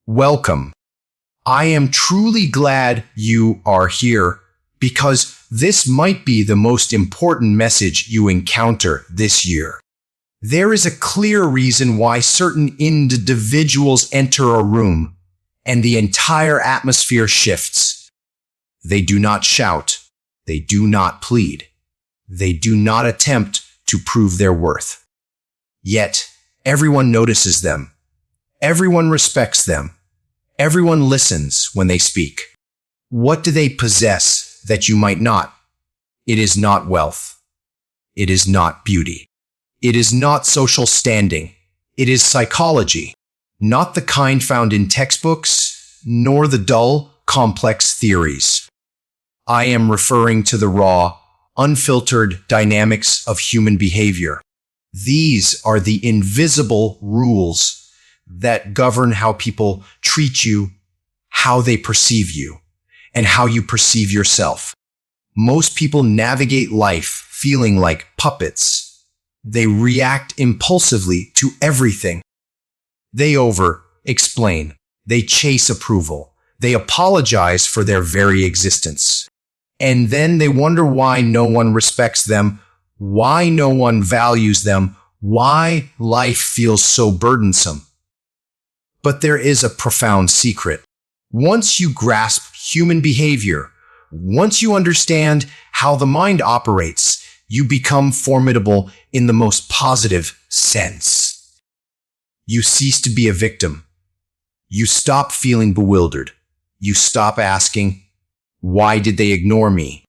Welcome. I am truly glad you are here because this might be the most important message you encounter this year. There is a clear reason why certain individuals enter a room and the entire atmosphere shifts. They do not shout. They do not plead. They do not attempt to prove their worth. Yet, everyone notices them. Everyone respects them. Everyone listens when they speak. What do they possess that you might not? It is not wealth. It is not beauty. It is not social standing. It is psychology, not the kind found in textbooks, nor the dull, complex theories. I am referring to the raw, unfiltered dynamics of human behavior. These are the invisible rules that govern how people treat you, how they perceive you, and how you perceive yourself. Most people navigate life feeling like puppets. They react impulsively to everything. They over-explain. They chase approval. They apologize for their very existence. And then they wonder why no one respects them, why no one values them, why life feels so burdensome. But there is a profound secret. Once you grasp human behavior, once you understand how the mind operates, you become formidable in the most positive sense. You cease to be a victim. You stop feeling bewildered. You stop asking, why did they ignore me?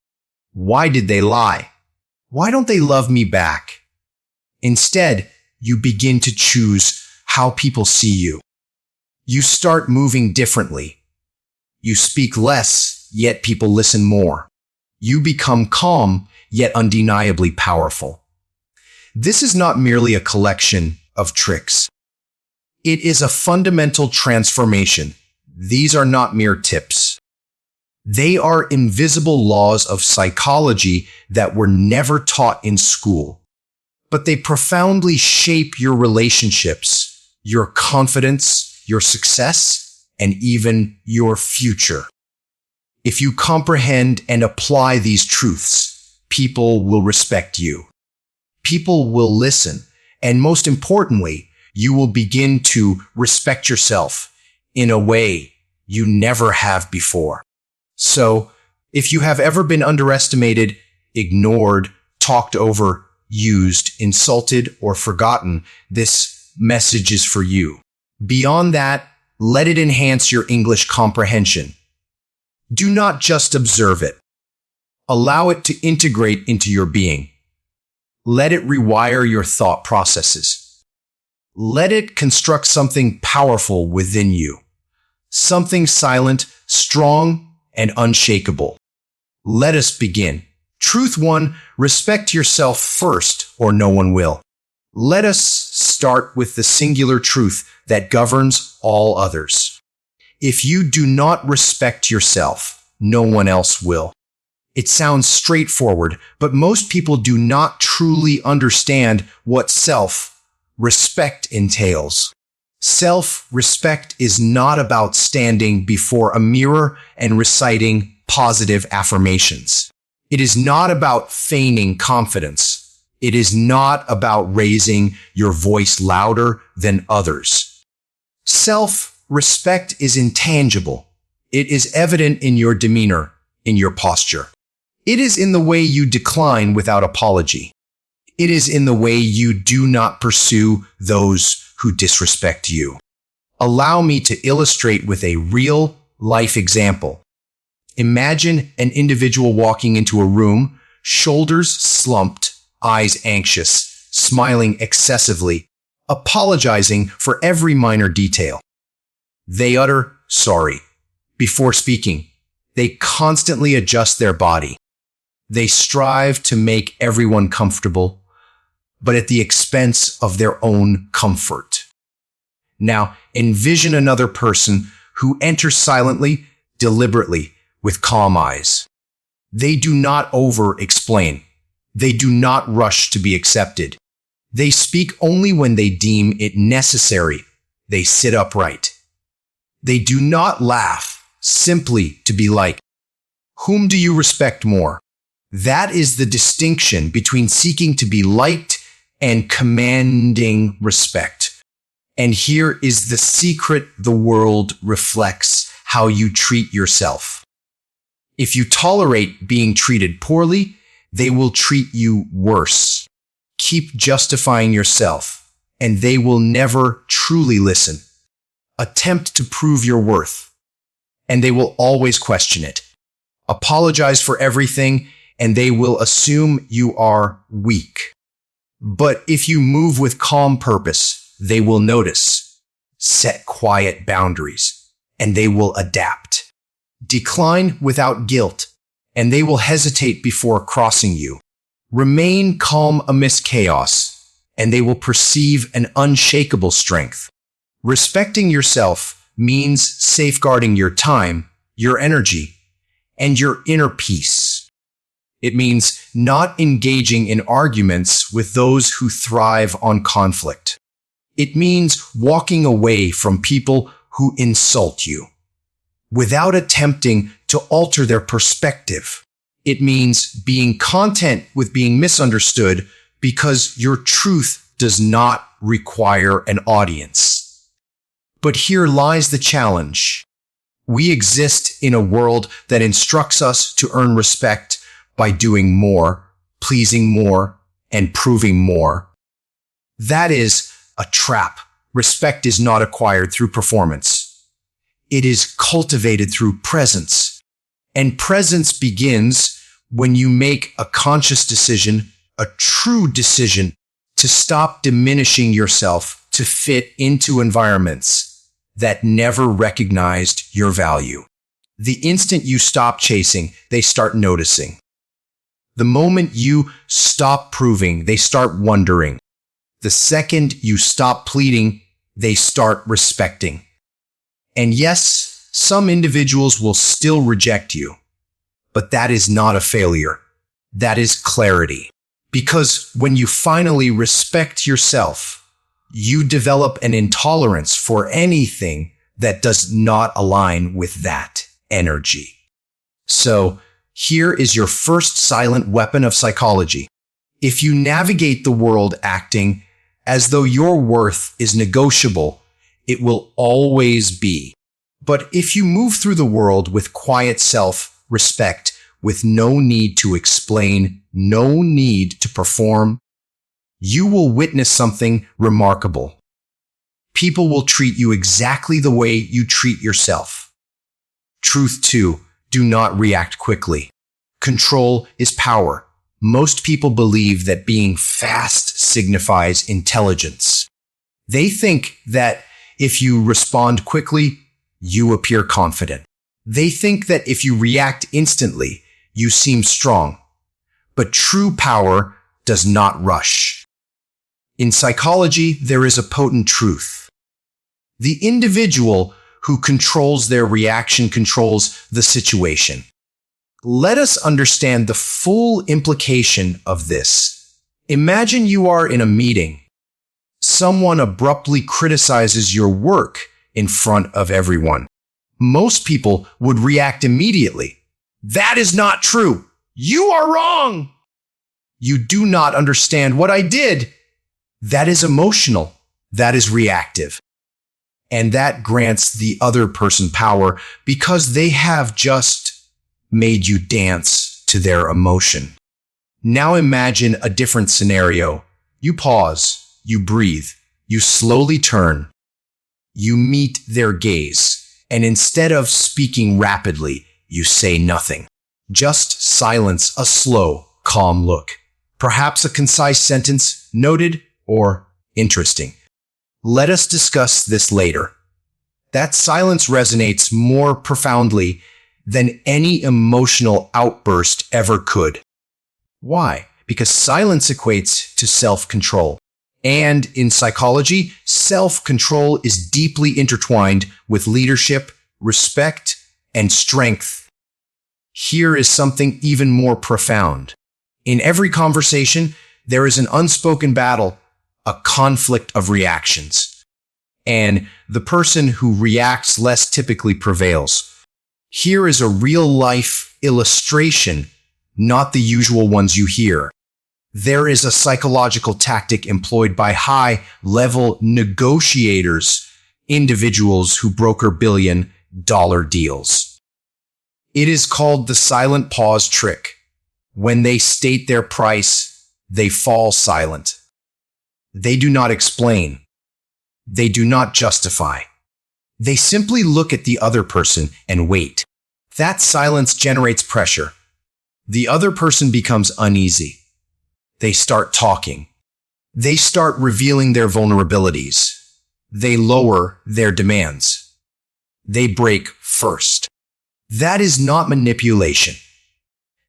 Why did they lie? Why don't they love me back? Instead, you begin to choose how people see you. You start moving differently. You speak less, yet people listen more. You become calm, yet undeniably powerful. This is not merely a collection of tricks. It is a fundamental transformation. These are not mere tips. They are invisible laws of psychology that were never taught in school. But they profoundly shape your relationships, your confidence, your success, and even your future. If you comprehend and apply these truths, people will respect you. People will listen, and most importantly, you will begin to respect yourself in a way you never have before. So, if you have ever been underestimated, ignored, talked over, used, insulted, or forgotten, this message is for you. Beyond that, let it enhance your English comprehension. Do not just observe it. Allow it to integrate into your being. Let it rewire your thought processes. Let it construct something powerful within you. Something silent, strong, and unshakable. Let us begin. Truth 1, respect yourself first, or no one will. Let us start with the singular truth that governs all others. If you do not respect yourself, no one else will. It sounds straightforward, but most people do not truly understand what self-respect entails. Self-respect is not about standing before a mirror and reciting positive affirmations. It is not about feigning confidence. It is not about raising your voice louder than others. Self-respect is intangible. It is evident in your demeanor, in your posture. It is in the way you decline without apology. It is in the way you do not pursue those who disrespect you. Allow me to illustrate with a real-life example. Imagine an individual walking into a room, shoulders slumped, eyes anxious, smiling excessively, apologizing for every minor detail. They utter, "sorry," before speaking. They constantly adjust their body. They strive to make everyone comfortable, but at the expense of their own comfort. Now, envision another person who enters silently, deliberately, with calm eyes. They do not over-explain. They do not rush to be accepted. They speak only when they deem it necessary. They sit upright. They do not laugh simply to be liked. Whom do you respect more? That is the distinction between seeking to be liked and commanding respect. And here is the secret: the world reflects how you treat yourself. If you tolerate being treated poorly, they will treat you worse. Keep justifying yourself, and they will never truly listen. Attempt to prove your worth, and they will always question it. Apologize for everything, and they will assume you are weak. But if you move with calm purpose, they will notice. Set quiet boundaries, and they will adapt. Decline without guilt, and they will hesitate before crossing you. Remain calm amidst chaos, and they will perceive an unshakable strength. Respecting yourself means safeguarding your time, your energy, and your inner peace. It means not engaging in arguments with those who thrive on conflict. It means walking away from people who insult you without attempting to alter their perspective. It means being content with being misunderstood because your truth does not require an audience. But here lies the challenge. We exist in a world that instructs us to earn respect by doing more, pleasing more, and proving more. That is a trap. Respect is not acquired through performance. It is cultivated through presence. And presence begins when you make a conscious decision, a true decision, to stop diminishing yourself to fit into environments that never recognized your value. The instant you stop chasing, they start noticing. The moment you stop proving, they start wondering. The second you stop pleading, they start respecting. And yes, some individuals will still reject you, but that is not a failure. That is clarity. Because when you finally respect yourself, you develop an intolerance for anything that does not align with that energy. So, here is your first silent weapon of psychology. If you navigate the world acting as though your worth is negotiable, it will always be. But if you move through the world with quiet self-respect, with no need to explain, no need to perform, you will witness something remarkable. People will treat you exactly the way you treat yourself. Truth 2. Do not react quickly. Control is power. Most people believe that being fast signifies intelligence. They think that if you respond quickly, you appear confident. They think that if you react instantly, you seem strong. But true power does not rush. In psychology, there is a potent truth. The individual who controls their reaction controls the situation. Let us understand the full implication of this. Imagine you are in a meeting. Someone abruptly criticizes your work in front of everyone. Most people would react immediately. That is not true. You are wrong. You do not understand what I did. That is emotional. That is reactive. And that grants the other person power because they have just made you dance to their emotion. Now imagine a different scenario. You pause, you breathe, you slowly turn. You meet their gaze, and instead of speaking rapidly, you say nothing. Just silence, a slow, calm look. Perhaps a concise sentence, noted or interesting. Let us discuss this later. That silence resonates more profoundly than any emotional outburst ever could. Why? Because silence equates to self-control. And in psychology, self-control is deeply intertwined with leadership, respect, and strength. Here is something even more profound. In every conversation, there is an unspoken battle, a conflict of reactions. and the person who reacts less typically prevails. Here is a real-life illustration, not the usual ones you hear. There is a psychological tactic employed by high-level negotiators, individuals who broker billion-dollar deals. It is called the silent pause trick. When they state their price, they fall silent. They do not explain. They do not justify. They simply look at the other person and wait. That silence generates pressure. The other person becomes uneasy. They start talking. They start revealing their vulnerabilities. They lower their demands. They break first. That is not manipulation.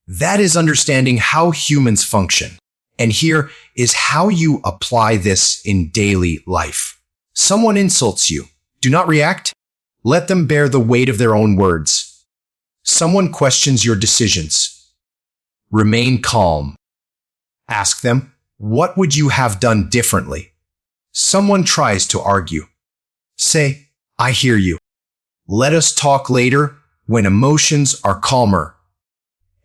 That is understanding how humans function. And here is how you apply this in daily life. Someone insults you. Do not react. Let them bear the weight of their own words. Someone questions your decisions. Remain calm. Ask them, what would you have done differently? Someone tries to argue. Say, I hear you. Let us talk later when emotions are calmer.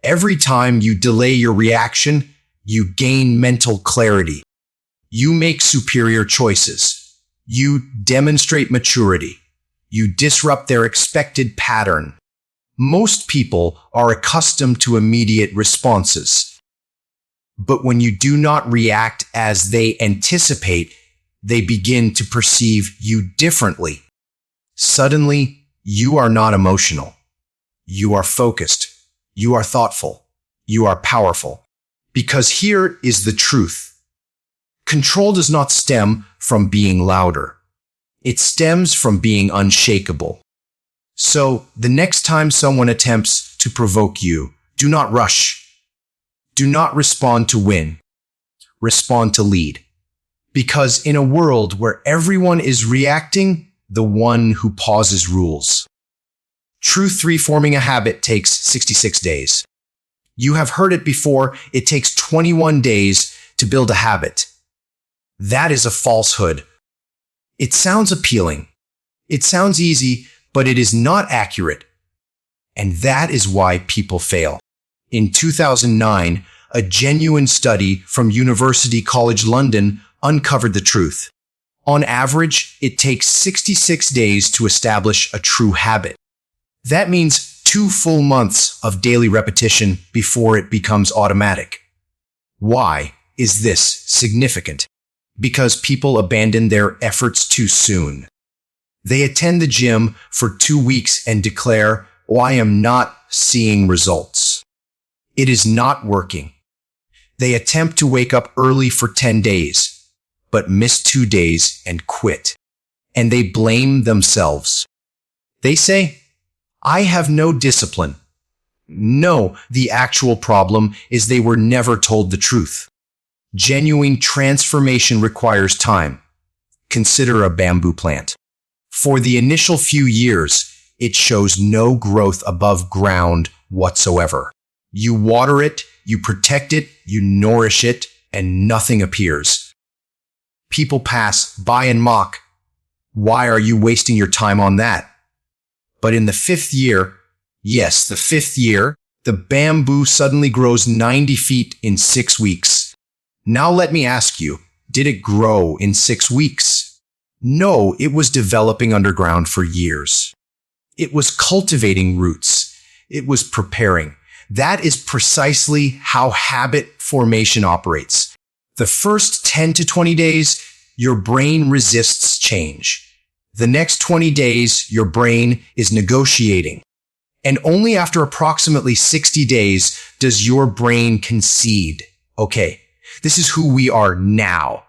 Every time you delay your reaction, you gain mental clarity. You make superior choices. You demonstrate maturity. You disrupt their expected pattern. Most people are accustomed to immediate responses. But when you do not react as they anticipate, they begin to perceive you differently. Suddenly, you are not emotional. You are focused. You are thoughtful. You are powerful. Because here is the truth. Control does not stem from being louder. It stems from being unshakable. So, the next time someone attempts to provoke you, do not rush. Do not respond to win. Respond to lead. Because in a world where everyone is reacting, the one who pauses rules. Truth 3: forming a habit takes 66 days. You have heard it before, it takes 21 days to build a habit. That is a falsehood. It sounds appealing. It sounds easy, but it is not accurate. And that is why people fail. In 2009, a genuine study from University College London uncovered the truth. On average, it takes 66 days to establish a true habit. That means 2 full months of daily repetition before it becomes automatic. Why is this significant? Because people abandon their efforts too soon. They attend the gym for 2 weeks and declare, "Oh, I am not seeing results. It is not working." They attempt to wake up early for 10 days, but miss 2 days and quit. And they blame themselves. They say, "I have no discipline." No, the actual problem is they were never told the truth. Genuine transformation requires time. Consider a bamboo plant. For the initial few years, it shows no growth above ground whatsoever. You water it, you protect it, you nourish it, and nothing appears. People pass by and mock. Why are you wasting your time on that? But in the 5th year, yes, the 5th year, the bamboo suddenly grows 90 feet in 6 weeks. Now let me ask you, did it grow in 6 weeks? No, it was developing underground for years. It was cultivating roots. It was preparing. That is precisely how habit formation operates. The first 10 to 20 days, your brain resists change. The next 20 days, your brain is negotiating. And only after approximately 60 days does your brain concede. Okay, this is who we are now.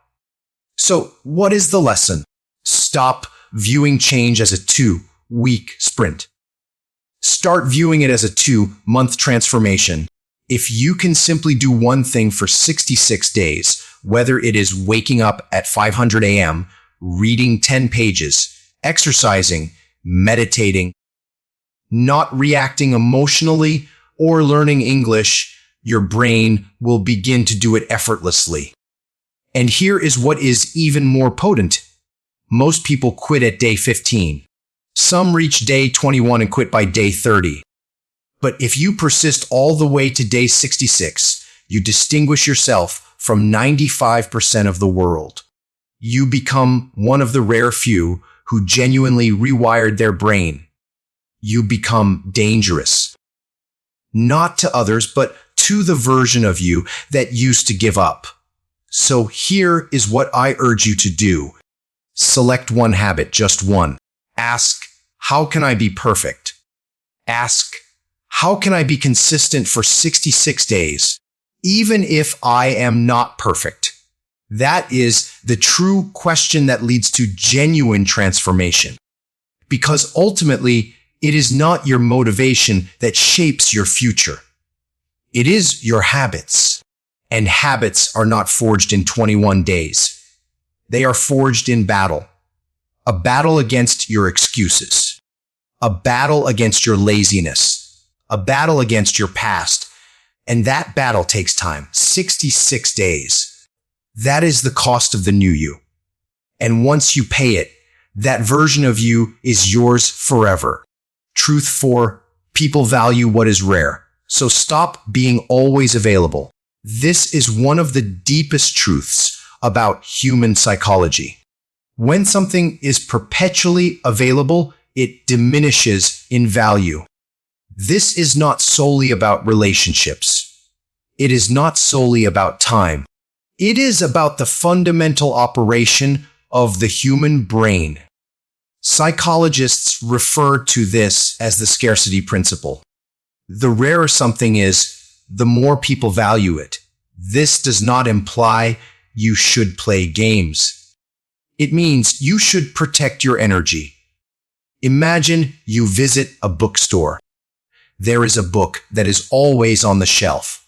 So, what is the lesson? Stop viewing change as a 2-week sprint. Start viewing it as a 2-month transformation. If you can simply do one thing for 66 days, whether it is waking up at 500 a.m., reading 10 pages, exercising, meditating, not reacting emotionally, or learning English, your brain will begin to do it effortlessly. And here is what is even more potent. Most people quit at day 15. Some reach day 21 and quit by day 30. But if you persist all the way to day 66, you distinguish yourself from 95% of the world. You become one of the rare few who genuinely rewired their brain. You become dangerous. Not to others, but to the version of you that used to give up. So here is what I urge you to do. Select one habit, just one. Ask, how can I be perfect? Ask, how can I be consistent for 66 days, even if I am not perfect? That is the true question that leads to genuine transformation. Because ultimately, it is not your motivation that shapes your future. It is your habits. And habits are not forged in 21 days. They are forged in battle. A battle against your excuses. A battle against your laziness. A battle against your past. And that battle takes time, 66 days. That is the cost of the new you. And once you pay it, that version of you is yours forever. Truth 4, people value what is rare. So stop being always available. This is one of the deepest truths about human psychology. When something is perpetually available, it diminishes in value. This is not solely about relationships. It is not solely about time. It is about the fundamental operation of the human brain. Psychologists refer to this as the scarcity principle. The rarer something is, the more people value it. This does not imply you should play games. It means you should protect your energy. Imagine you visit a bookstore. There is a book that is always on the shelf.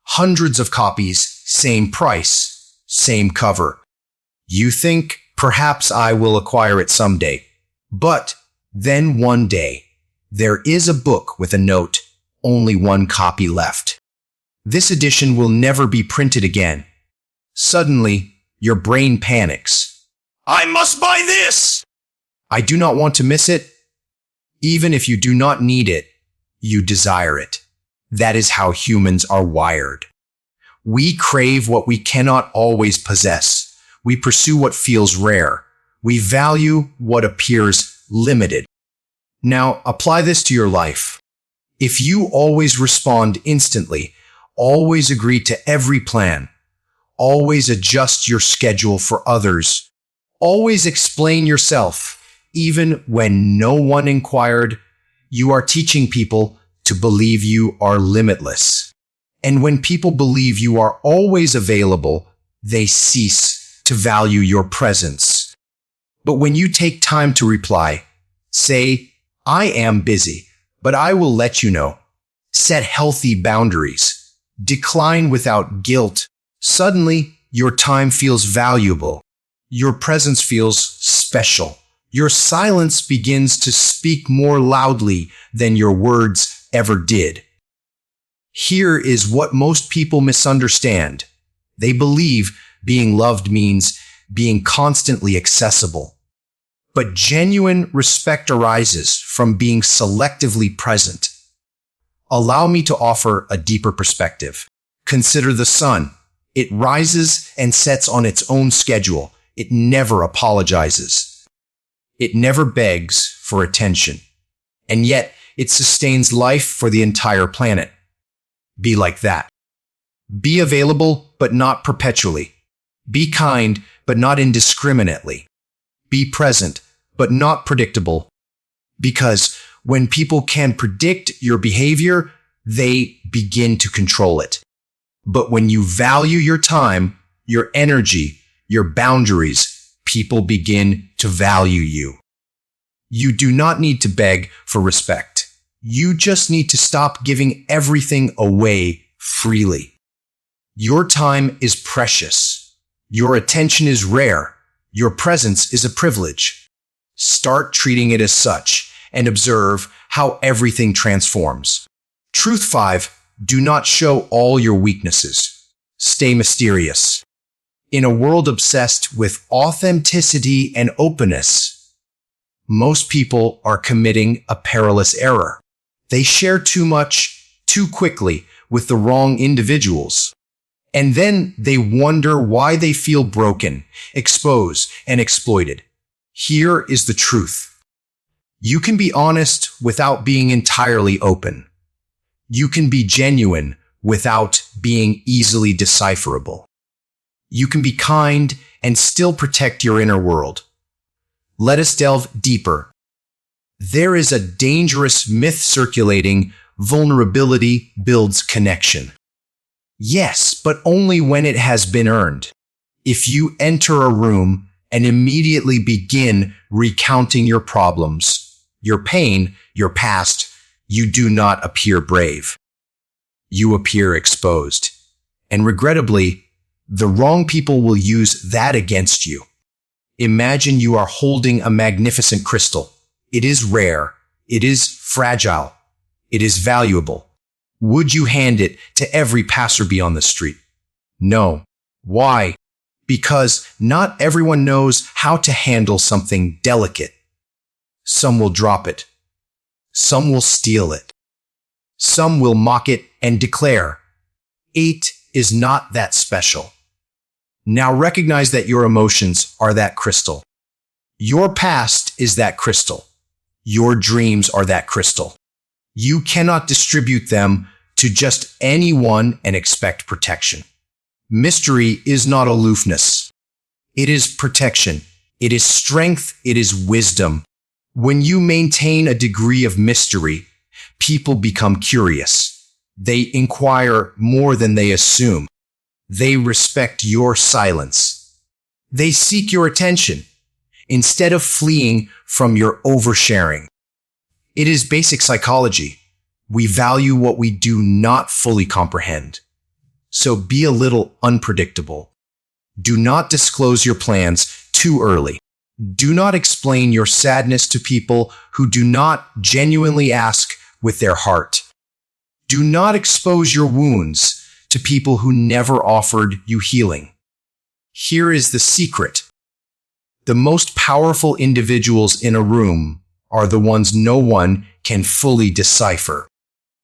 Hundreds of copies, same price, same cover. You think, perhaps I will acquire it someday. But then one day, there is a book with a note, only one copy left. This edition will never be printed again. Suddenly, your brain panics. I must buy this! I do not want to miss it. Even if you do not need it, you desire it. That is how humans are wired. We crave what we cannot always possess. We pursue what feels rare. We value what appears limited. Now, apply this to your life. If you always respond instantly, always agree to every plan, always adjust your schedule for others, always explain yourself, even when no one inquired, you are teaching people to believe you are limitless. And when people believe you are always available, they cease to value your presence. But when you take time to reply, say, I am busy, but I will let you know. Set healthy boundaries. Decline without guilt. Suddenly, your time feels valuable. Your presence feels special. Your silence begins to speak more loudly than your words ever did. Here is what most people misunderstand. They believe being loved means being constantly accessible. But genuine respect arises from being selectively present. Allow me to offer a deeper perspective. Consider the sun. It rises and sets on its own schedule. It never apologizes. It never begs for attention. And yet, it sustains life for the entire planet. Be like that. Be available, but not perpetually. Be kind, but not indiscriminately. Be present, but not predictable. Because when people can predict your behavior, they begin to control it. But when you value your time, your energy, your boundaries, people begin to value you. You do not need to beg for respect. You just need to stop giving everything away freely. Your time is precious. Your attention is rare. Your presence is a privilege. Start treating it as such and observe how everything transforms. Truth 5, do not show all your weaknesses. Stay mysterious. In a world obsessed with authenticity and openness, most people are committing a perilous error. They share too much, too quickly, with the wrong individuals. And then they wonder why they feel broken, exposed, and exploited. Here is the truth. You can be honest without being entirely open. You can be genuine without being easily decipherable. You can be kind and still protect your inner world. Let us delve deeper. There is a dangerous myth circulating: vulnerability builds connection. Yes, but only when it has been earned. If you enter a room and immediately begin recounting your problems, your pain, your past, you do not appear brave. You appear exposed. And regrettably, the wrong people will use that against you. Imagine you are holding a magnificent crystal. It is rare. It is fragile. It is valuable. Would you hand it to every passerby on the street? No. Why? Because not everyone knows how to handle something delicate. Some will drop it. Some will steal it. Some will mock it and declare, "It is not that special." Now recognize that your emotions are that crystal. Your past is that crystal. Your dreams are that crystal. You cannot distribute them to just anyone and expect protection. Mystery is not aloofness. It is protection. It is strength. It is wisdom. When you maintain a degree of mystery, people become curious. They inquire more than they assume. They respect your silence. They seek your attention instead of fleeing from your oversharing. It is basic psychology. We value what we do not fully comprehend. So be a little unpredictable. Do not disclose your plans too early. Do not explain your sadness to people who do not genuinely ask with their heart. Do not expose your wounds to people who never offered you healing. Here is the secret. The most powerful individuals in a room are the ones no one can fully decipher.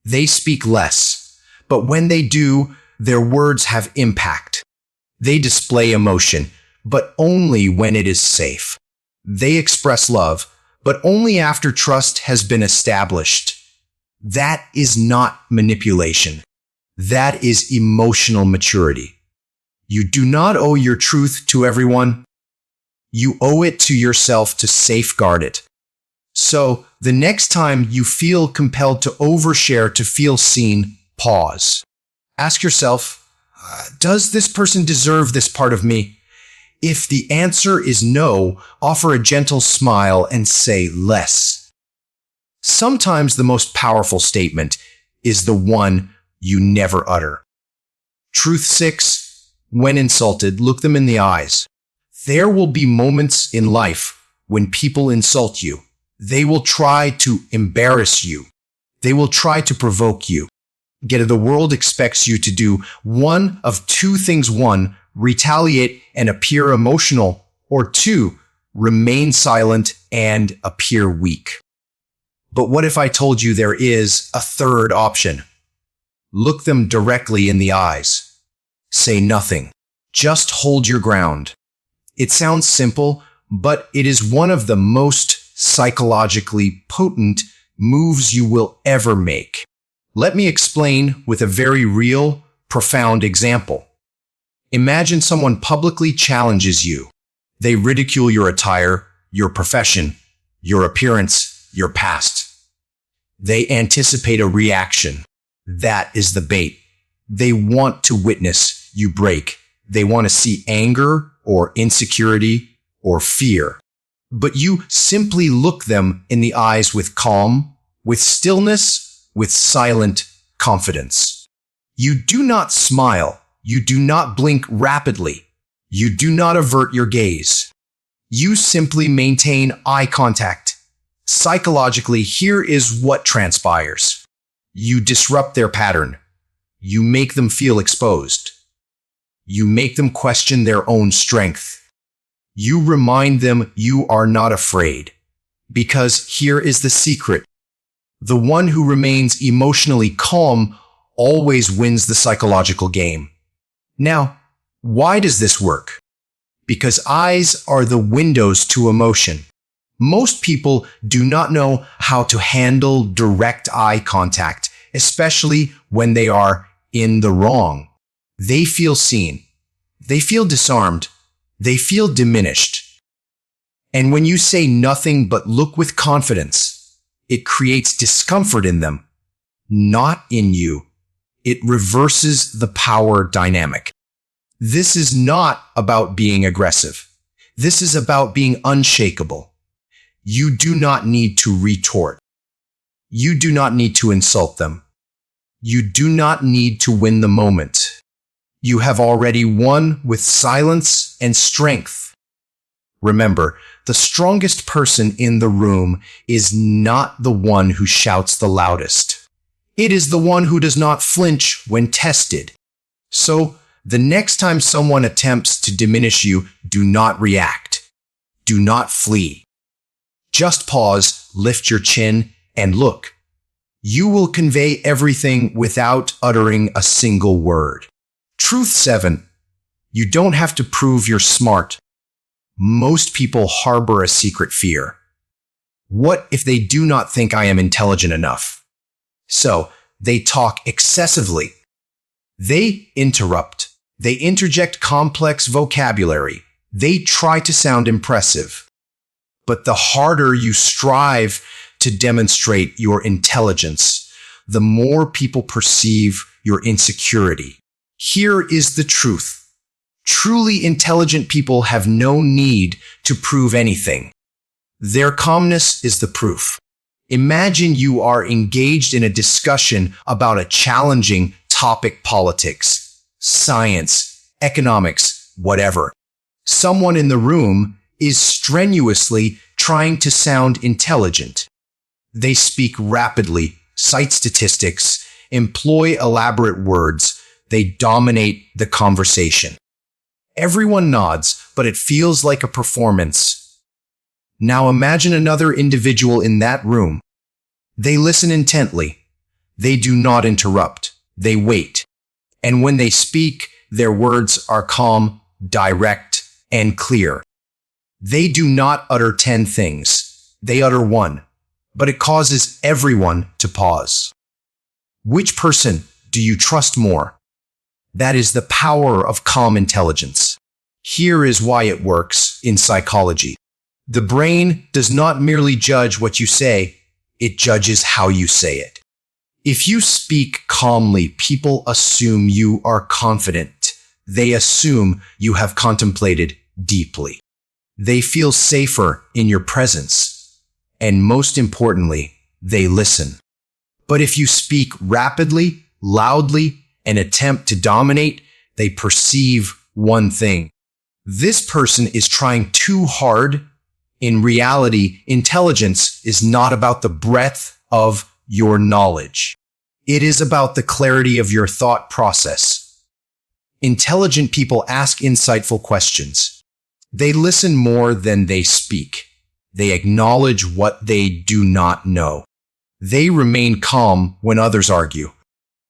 They speak less, but when they do, their words have impact. They display emotion, but only when it is safe. They express love, but only after trust has been established. That is not manipulation. That is emotional maturity. You do not owe your truth to everyone. You owe it to yourself to safeguard it. So, the next time you feel compelled to overshare to feel seen, pause. Ask yourself, does this person deserve this part of me? If the answer is no, offer a gentle smile and say less. Sometimes the most powerful statement is the one you never utter. Truth 6. When insulted, look them in the eyes. There will be moments in life when people insult you. They will try to embarrass you. They will try to provoke you. Yet the world expects you to do one of two things. One, retaliate and appear emotional, or two, remain silent and appear weak. But what if I told you there is a third option? Look them directly in the eyes. Say nothing. Just hold your ground. It sounds simple, but it is one of the most psychologically potent moves you will ever make. Let me explain with a very real, profound example. Imagine someone publicly challenges you. They ridicule your attire, your profession, your appearance, your past. They anticipate a reaction. That is the bait. They want to witness you break. They want to see anger or insecurity or fear. But you simply look them in the eyes with calm, with stillness, with silent confidence. You do not smile. You do not blink rapidly. You do not avert your gaze. You simply maintain eye contact. Psychologically, here is what transpires. You disrupt their pattern. You make them feel exposed. You make them question their own strength. You remind them you are not afraid. Because here is the secret. The one who remains emotionally calm always wins the psychological game. Now, why does this work? Because eyes are the windows to emotion. Most people do not know how to handle direct eye contact, especially when they are in the wrong. They feel seen. They feel disarmed. They feel diminished. And when you say nothing but look with confidence, it creates discomfort in them, not in you. It reverses the power dynamic. This is not about being aggressive. This is about being unshakable. You do not need to retort. You do not need to insult them. You do not need to win the moment. You have already won with silence and strength. Remember, the strongest person in the room is not the one who shouts the loudest. It is the one who does not flinch when tested. So, the next time someone attempts to diminish you, do not react. Do not flee. Just pause, lift your chin, and look. You will convey everything without uttering a single word. Truth 7. You don't have to prove you're smart. Most people harbor a secret fear. What if they do not think I am intelligent enough? So, they talk excessively. They interrupt. They interject complex vocabulary. They try to sound impressive. But the harder you strive to demonstrate your intelligence, the more people perceive your insecurity. Here is the truth. Truly intelligent people have no need to prove anything. Their calmness is the proof. Imagine you are engaged in a discussion about a challenging topic: politics, science, economics, whatever. Someone in the room is strenuously trying to sound intelligent. They speak rapidly, cite statistics, employ elaborate words. They dominate the conversation. Everyone nods, but it feels like a performance. Now imagine another individual in that room. They listen intently. They do not interrupt. They wait. And when they speak, their words are calm, direct, and clear. They do not utter 10 things. They utter one. But it causes everyone to pause. Which person do you trust more? That is the power of calm intelligence. Here is why it works in psychology. The brain does not merely judge what you say, it judges how you say it. If you speak calmly, people assume you are confident. They assume you have contemplated deeply. They feel safer in your presence. And most importantly, they listen. But if you speak rapidly, loudly, and attempt to dominate, they perceive one thing. This person is trying too hard. In reality, intelligence is not about the breadth of your knowledge. It is about the clarity of your thought process. Intelligent people ask insightful questions. They listen more than they speak. They acknowledge what they do not know. They remain calm when others argue.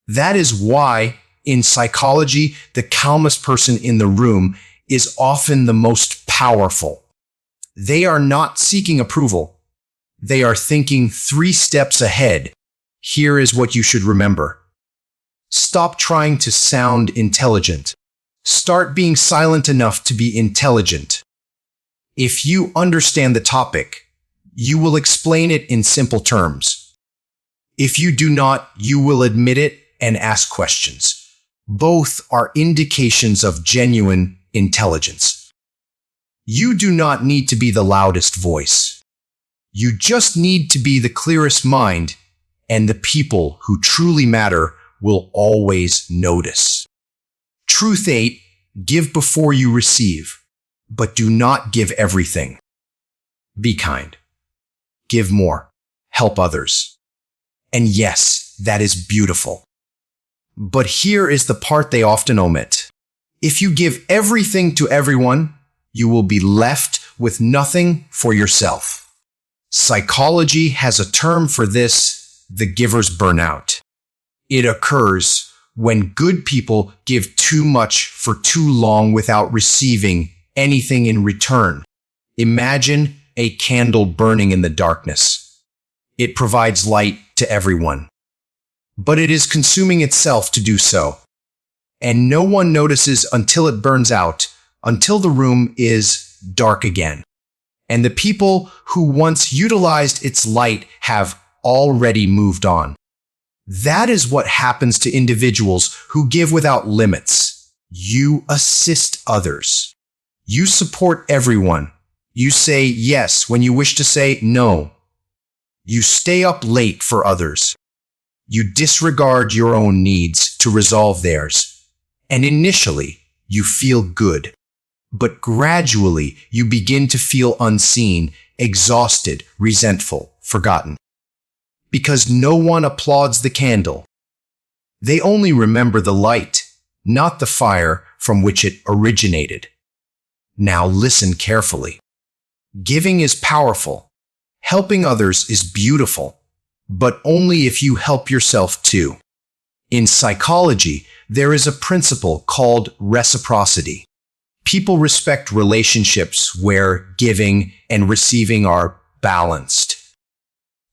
That is why, in psychology, the calmest person in the room is often the most powerful. They are not seeking approval. They are thinking 3 steps ahead. Here is what you should remember. Stop trying to sound intelligent. Start being silent enough to be intelligent. If you understand the topic, you will explain it in simple terms. If you do not, you will admit it and ask questions. Both are indications of genuine intelligence. You do not need to be the loudest voice. You just need to be the clearest mind, and the people who truly matter will always notice. Truth 8, give before you receive, but do not give everything. Be kind. Give more. Help others. And yes, that is beautiful. But here is the part they often omit. If you give everything to everyone, you will be left with nothing for yourself. Psychology has a term for this, the giver's burnout. It occurs when good people give too much for too long without receiving anything in return. Imagine a candle burning in the darkness. It provides light to everyone, but it is consuming itself to do so. And no one notices until it burns out, until the room is dark again. And the people who once utilized its light have already moved on. That is what happens to individuals who give without limits. You assist others. You support everyone. You say yes when you wish to say no. You stay up late for others. You disregard your own needs to resolve theirs. And initially, you feel good. But gradually, you begin to feel unseen, exhausted, resentful, forgotten. Because no one applauds the candle. They only remember the light, not the fire from which it originated. Now listen carefully. Giving is powerful. Helping others is beautiful, but only if you help yourself too. In psychology, there is a principle called reciprocity. People respect relationships where giving and receiving are balanced.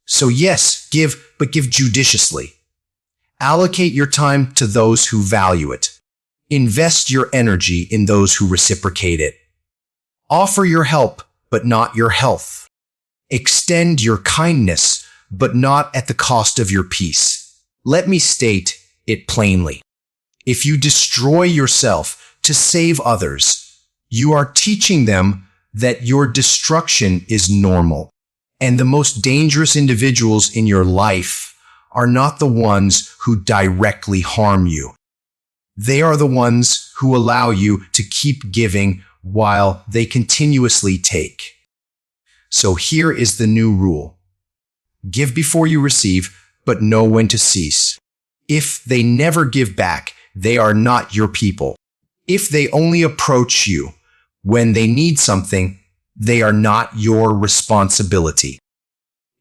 So yes, give, but give judiciously. Allocate your time to those who value it. Invest your energy in those who reciprocate it. Offer your help, but not your health. Extend your kindness, but not at the cost of your peace. Let me state it plainly. If you destroy yourself to save others, you are teaching them that your destruction is normal. And the most dangerous individuals in your life are not the ones who directly harm you. They are the ones who allow you to keep giving while they continuously take. So here is the new rule. Give before you receive, but know when to cease. If they never give back, they are not your people. If they only approach you when they need something, they are not your responsibility.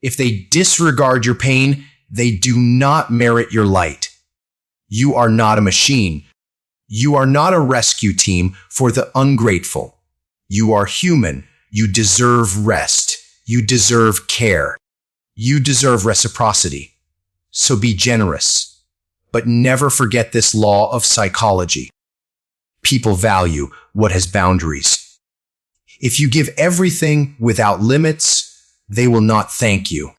If they disregard your pain, they do not merit your light. You are not a machine. You are not a rescue team for the ungrateful. You are human. You deserve rest. You deserve care. You deserve reciprocity. So be generous. But never forget this law of psychology. People value what has boundaries. If you give everything without limits, they will not thank you.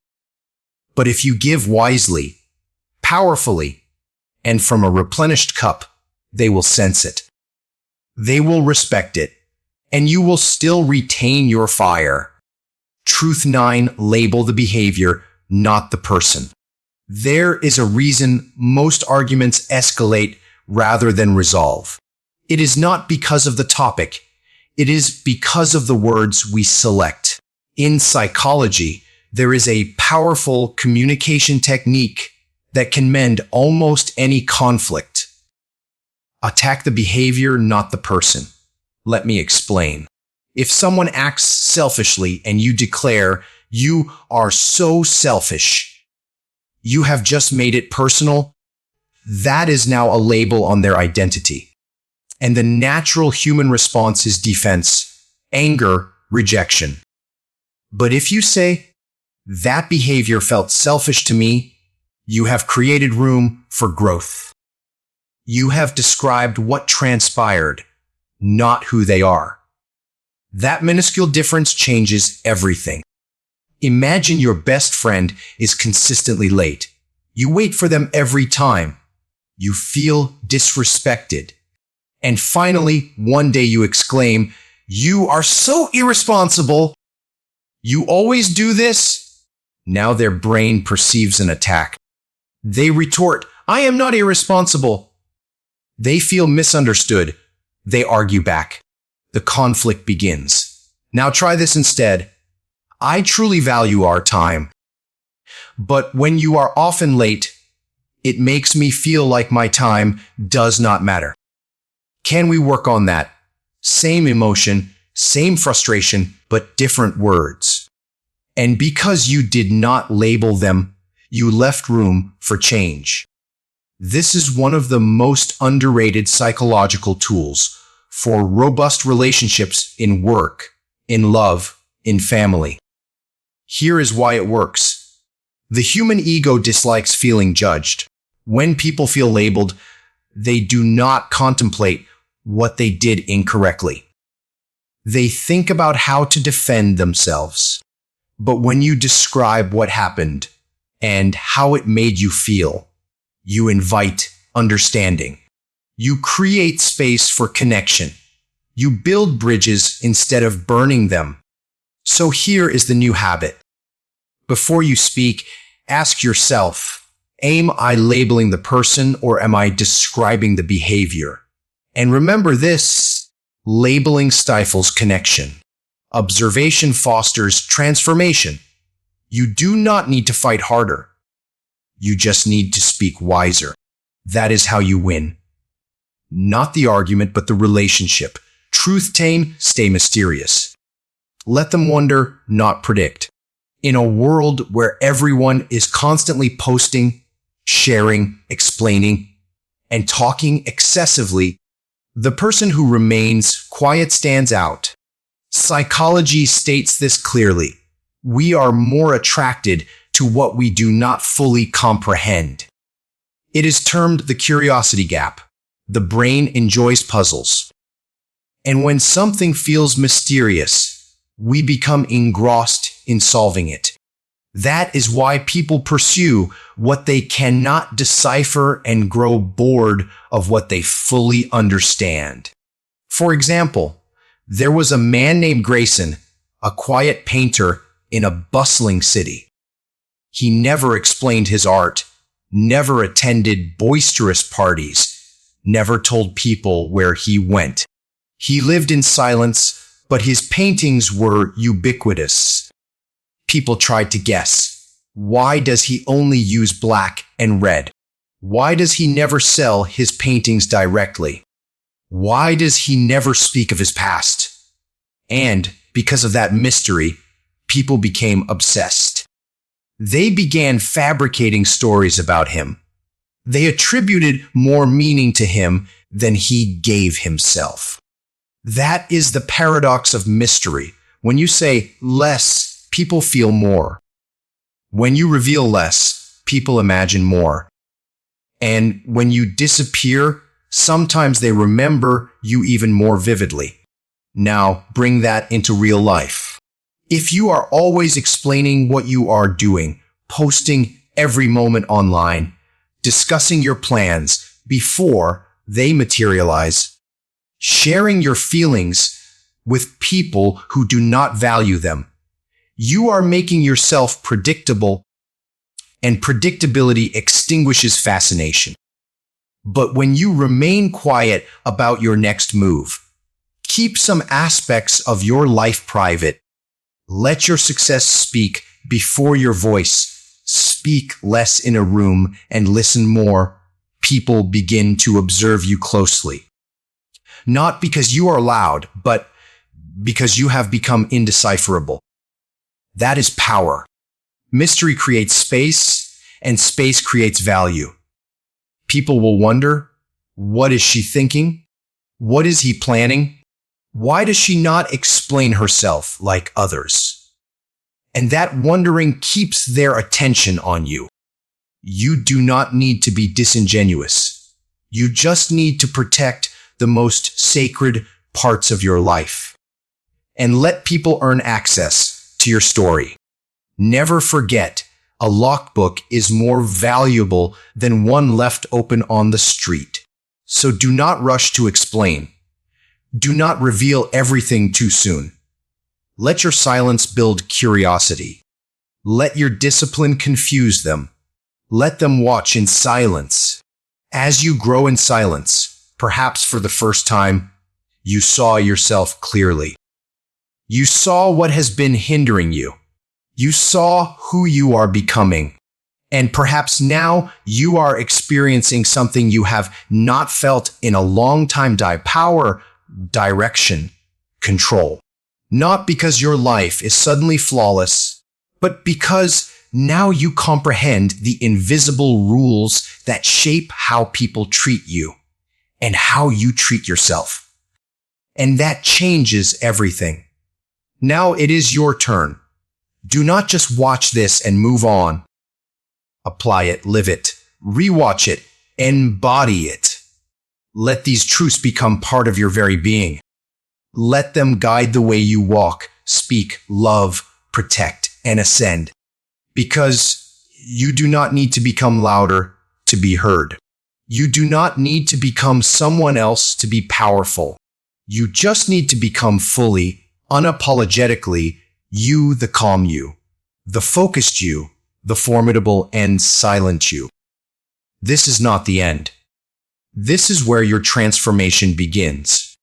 But if you give wisely, powerfully, and from a replenished cup, they will sense it. They will respect it, and you will still retain your fire. Truth 9, label the behavior, not the person. There is a reason most arguments escalate rather than resolve. It is not because of the topic. It is because of the words we select. In psychology, there is a powerful communication technique that can mend almost any conflict. Attack the behavior, not the person. Let me explain. If someone acts selfishly and you declare, "You are so selfish," you have just made it personal. That is now a label on their identity. And the natural human response is defense, anger, rejection. But if you say, "That behavior felt selfish to me," you have created room for growth. You have described what transpired, not who they are. That minuscule difference changes everything. Imagine your best friend is consistently late. You wait for them every time. You feel disrespected. And finally, one day you exclaim, "You are so irresponsible. You always do this?" Now their brain perceives an attack. They retort, "I am not irresponsible." They feel misunderstood. They argue back. The conflict begins. Now try this instead. "I truly value our time. But when you are often late, it makes me feel like my time does not matter." Can we work on that? Same emotion, same frustration, but different words. And because you did not label them, you left room for change. This is one of the most underrated psychological tools for robust relationships in work, in love, in family. Here is why it works. The human ego dislikes feeling judged. When people feel labeled, they do not contemplate what they did incorrectly. They think about how to defend themselves. But when you describe what happened and how it made you feel, you invite understanding. You create space for connection. You build bridges instead of burning them. So here is the new habit. Before you speak, ask yourself, am I labeling the person or am I describing the behavior? And remember this, labeling stifles connection. Observation fosters transformation. You do not need to fight harder. You just need to speak wiser. That is how you win. Not the argument, but the relationship. Truth tame, stay mysterious. Let them wonder, not predict. In a world where everyone is constantly posting, sharing, explaining, and talking excessively, the person who remains quiet stands out. Psychology states this clearly. We are more attracted to what we do not fully comprehend. It is termed the curiosity gap. The brain enjoys puzzles. And when something feels mysterious, we become engrossed in solving it. That is why people pursue what they cannot decipher and grow bored of what they fully understand. For example, there was a man named Grayson, a quiet painter in a bustling city. He never explained his art, never attended boisterous parties, never told people where he went. He lived in silence, but his paintings were ubiquitous. People tried to guess. Why does he only use black and red? Why does he never sell his paintings directly? Why does he never speak of his past? And because of that mystery, people became obsessed. They began fabricating stories about him. They attributed more meaning to him than he gave himself. That is the paradox of mystery. When you say less, people feel more. When you reveal less, people imagine more. And when you disappear, sometimes they remember you even more vividly. Now, bring that into real life. If you are always explaining what you are doing, posting every moment online, discussing your plans before they materialize, sharing your feelings with people who do not value them, you are making yourself predictable, and predictability extinguishes fascination. But when you remain quiet about your next move, keep some aspects of your life private. Let your success speak before your voice. Speak less in a room and listen more. People begin to observe you closely. Not because you are loud, but because you have become indecipherable. That is power. Mystery creates space, and space creates value. People will wonder, what is she thinking? What is he planning? Why does she not explain herself like others? And that wondering keeps their attention on you. You do not need to be disingenuous. You just need to protect the most sacred parts of your life. And let people earn access to your story. Never forget, a lockbook is more valuable than one left open on the street. So do not rush to explain. Do not reveal everything too soon. Let your silence build curiosity. Let your discipline confuse them. Let them watch in silence. As you grow in silence, perhaps for the first time, you saw yourself clearly. You saw what has been hindering you. You saw who you are becoming. And perhaps now you are experiencing something you have not felt in a long time. Power, direction, control. Not because your life is suddenly flawless, but because now you comprehend the invisible rules that shape how people treat you and how you treat yourself. And that changes everything. Now it is your turn. Do not just watch this and move on. Apply it, live it, rewatch it, embody it. Let these truths become part of your very being. Let them guide the way you walk, speak, love, protect, and ascend. Because you do not need to become louder to be heard. You do not need to become someone else to be powerful. You just need to become fully, unapologetically, you, the calm you, the focused you, the formidable and silent you. This is not the end. This is where your transformation begins.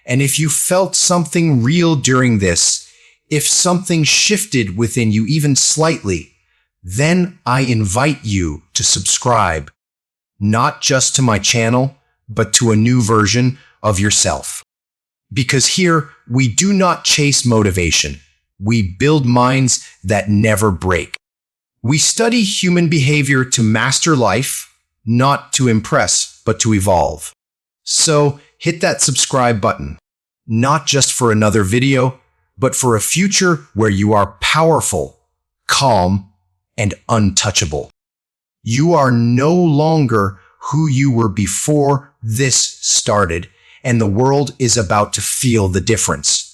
And if you felt something real during this, if something shifted within you even slightly, then I invite you to subscribe, not just to my channel, but to a new version of yourself. Because here, we do not chase motivation. We build minds that never break. We study human behavior to master life, not to impress, but to evolve. So hit that subscribe button, not just for another video, but for a future where you are powerful, calm, and untouchable. You are no longer who you were before this started, and the world is about to feel the difference.